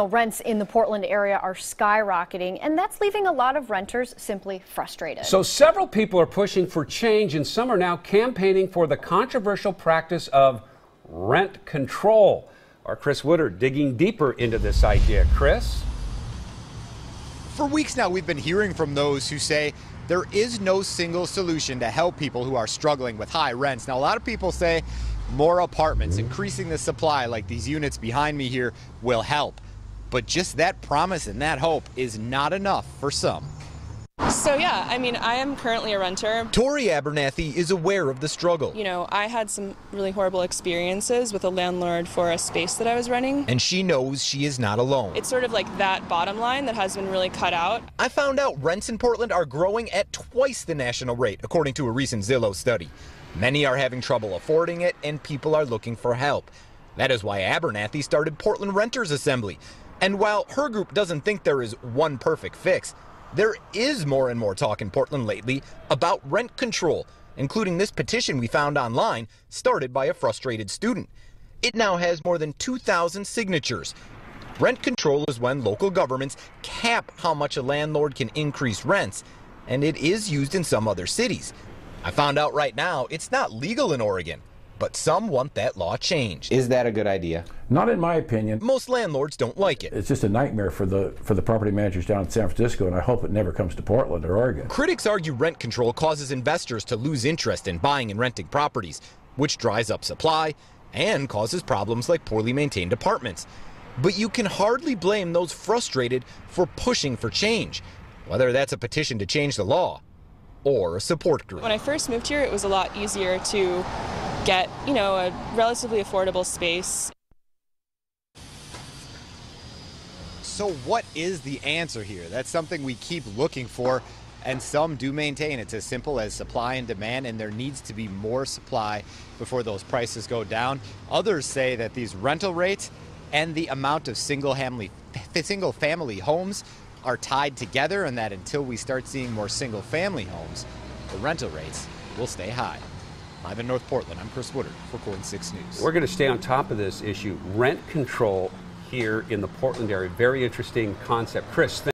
Rents in the Portland area are skyrocketing, and that's leaving a lot of renters simply frustrated. So several people are pushing for change, and some are now campaigning for the controversial practice of rent control. Our Chris Woodard digging deeper into this idea. Chris? For weeks now, we've been hearing from those who say there is no single solution to help people who are struggling with high rents. Now, a lot of people say more apartments, increasing the supply like these units behind me here will help. But just that promise and that hope is not enough for some. So yeah, I mean, I am currently a renter. Tori Abernathy is aware of the struggle. I had some really horrible experiences with a landlord for a space that I was renting. And she knows she is not alone. It's sort of like that bottom line that has been really cut out. I found out rents in Portland are growing at twice the national rate, according to a recent Zillow study. Many are having trouble affording it, and people are looking for help. That is why Abernathy started Portland Renters Assembly. And while her group doesn't think there is one perfect fix, there is more and more talk in Portland lately about rent control, including this petition we found online, started by a frustrated student. It now has more than 2,000 signatures. Rent control is when local governments cap how much a landlord can increase rents, and it is used in some other cities. I found out right now it's not legal in Oregon, but some want that law changed. Is that a good idea? Not in my opinion. Most landlords don't like it. It's just a nightmare for the property managers down in San Francisco, and I hope it never comes to Portland or Oregon. Critics argue rent control causes investors to lose interest in buying and renting properties, which dries up supply and causes problems like poorly maintained apartments. But you can hardly blame those frustrated for pushing for change, whether that's a petition to change the law or a support group. When I first moved here, it was a lot easier to get, a relatively affordable space. So what is the answer here? That's something we keep looking for, and some do maintain it's as simple as supply and demand, and there needs to be more supply before those prices go down. Others say that these rental rates and the amount of single-family homes are tied together, and that until we start seeing more single-family homes, the rental rates will stay high. Live in North Portland, I'm Chris Woodard for KORN 6 News. We're going to stay on top of this issue, rent control here in the Portland area. Very interesting concept. Chris,